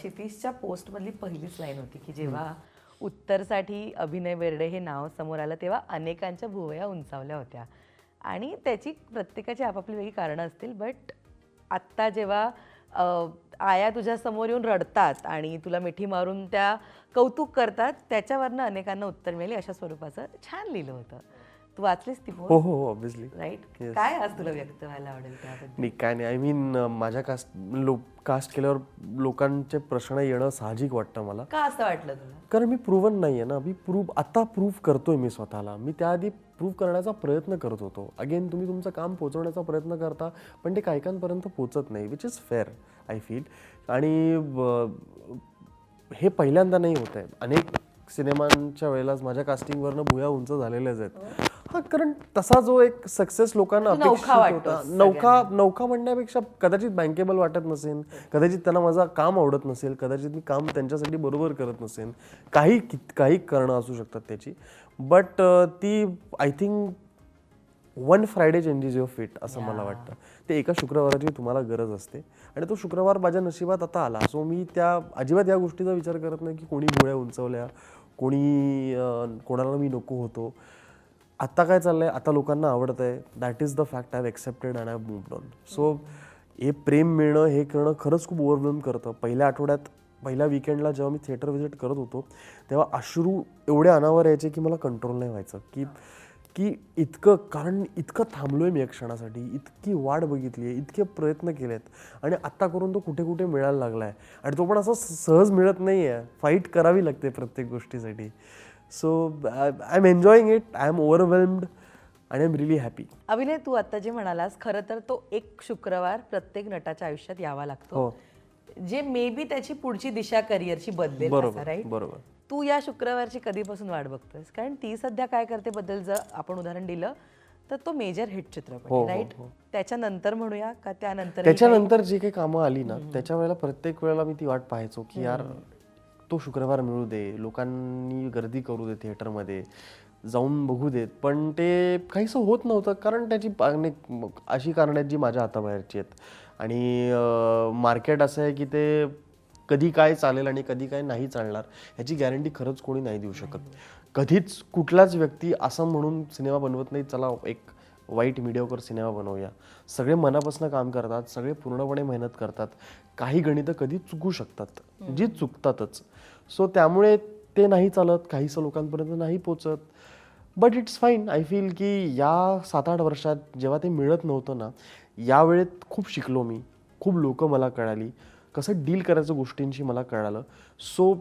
क्षितिजच्या पोस्टमधली पहिलीच लाईन होती की जेव्हा उत्तरसाठी अभिनय बेर्डे हे नाव समोर आलं तेव्हा अनेकांच्या भुवया उंचावल्या होत्या आणि त्याची प्रत्येकाची आपापली वेगळी कारणं असतील. बट आत्ता जेव्हा आया तुझ्या समोर येऊन रडतात आणि तुला मिठी मारून त्या कौतुक करतात त्याच्यावरनं अनेकांना उत्तर मिळेल अशा स्वरूपाचं छान लिहिलं होतं. तू वाचलीस ती हो हो हो ऑब्व्हियसली. राईट. काय आज तुला व्यक्त व्हायला आवडेल त्याबद्दल? नाही काय नाही, आय मीन माझ्या कास्ट केल्यावर लोकांचे प्रश्न येणं साहजिक वाटतं मला. का असं वाटलं तुला? कारण मी प्रूव्हन नाही आहे ना. मी आता प्रूव्ह करतोय मी स्वतःला. मी त्याआधी प्रूव्ह करण्याचा प्रयत्न करत होतो. अगेन तुम्ही तुमचं काम पोचवण्याचा प्रयत्न करता पण ते कायकांपर्यंत पोचत नाही, which is fair I feel. आणि हे पहिल्यांदा नाही होत आहे. अनेक सिनेमांच्या वेळेलाच माझ्या कास्टिंगवरनं भुया उंच झालेल्याच आहेत. हा, कारण तसा जो एक सक्सेस लोकांना अपेक्षित होता, नौका म्हणण्यापेक्षा कदाचित बँकेबल वाटत नसेल, कदाचित त्यांना माझं काम आवडत नसेल, कदाचित मी काम त्यांच्यासाठी बरोबर करत नसेल, काही कारणं असू शकतात त्याची. बट ती I think one Friday changes your fit असं मला वाटतं. ते एका शुक्रवाराची तुम्हाला गरज असते आणि तो शुक्रवार माझ्या नशिबात आता आला. सो मी अजिबात या गोष्टीचा विचार करत नाही की कोणी भुवया उंचवल्या, कोणाला मी नको होतो. आता काय चाललंय, आता लोकांना आवडत आहे. That is the fact. I have accepted and I have moved on. So हे प्रेम मिळणं, हे करणं खरंच खूप ओव्हरवेल्म करतं. पहिल्या आठवड्यात, पहिल्या विकेंडला जेव्हा मी थिएटर व्हिजिट करत होतो तेव्हा अश्रू एवढे अनावर यायचे की मला कंट्रोल नाही व्हायचं की इतकं, कारण इतकं थांबलोय मी या क्षणासाठी, इतकी वाट बघितली आहे, इतके प्रयत्न केलेत आणि आत्ता करून तो कुठे कुठे मिळायला लागला आहे. आणि तो पण असं सहज मिळत नाही आहे. फाईट करावी लागते प्रत्येक गोष्टीसाठी. So I am enjoying it. I am overwhelmed आणि आय एम रिली हॅपी. अभिनय, तू आता जे म्हणालास, खरं तर तो एक शुक्रवार प्रत्येक नटाच्या आयुष्यात यावा लागतो, जे मे बी त्याची पुढची दिशा करिअरची बदलेल. राईट. बरोबर. तू या शुक्रवारची कधीपासून वाट बघतोयस? कारण ती सध्या काय करते बद्दल जर आपण उदाहरण दिलं तर तो मेजर हिट चित्रपट, राईट. त्याच्यानंतर म्हणूया का त्याच्यानंतर जी काही कामं आली ना त्याच्या वेळेला प्रत्येक वेळेला मी ती वाट पाहायचो की यार तो शुक्रवार मिळू दे, लोकांनी गर्दी करू दे, थिएटरमध्ये जाऊन बघू देत. पण ते काहीसं होत नव्हतं कारण त्याची अशी कारणं आहेत जी माझ्या हाताबाहेरची आहेत. आणि मार्केट असं आहे की ते कधी काय चालेल आणि कधी काय नाही चालणार ह्याची गॅरंटी खरंच कोणी नाही देऊ शकत. कधीच कुठलाच व्यक्ती असं म्हणून सिनेमा बनवत नाही चला एक वाईट मीडियावर सिनेमा बनवूया. सगळे मनापासून काम करतात, सगळे पूर्णपणे मेहनत करतात. काही गणितं कधी चुकू शकतात, जी चुकतातच. सो त्यामुळे ते नाही चालत, काहीसं लोकांपर्यंत नाही पोचत. But it's fine. I feel की या 7-8 वर्षात जेव्हा ते मिळत नव्हतं ना, या वेळेत खूप शिकलो मी. खूप लोक मला कळाली, कसं डील करायचं गोष्टींशी मला कळालं. सो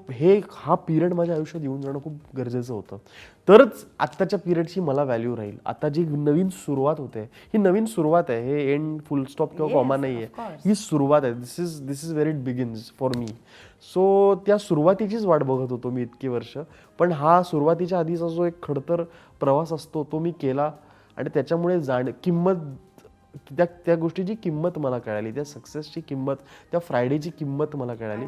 हा पिरियड माझ्या आयुष्यात येऊन जाणं खूप गरजेचं होतं. तरच आत्ताच्या पिरियडची मला व्हॅल्यू राहील. आता जी नवीन सुरुवात होते, ही नवीन सुरुवात आहे. हे एंड फुल स्टॉप किंवा कॉमा नाही आहे, ही सुरुवात आहे. This is where it begins for me. So त्या सुरुवातीचीच वाट बघत होतो मी इतकी वर्ष. पण हा सुरुवातीच्या आधीचा जो एक खडतर प्रवास असतो तो मी केला आणि त्याच्यामुळे त्या गोष्टीची किंमत मला कळाली, त्या सक्सेसची किंमत, त्या फ्रायडेची किंमत मला कळाली.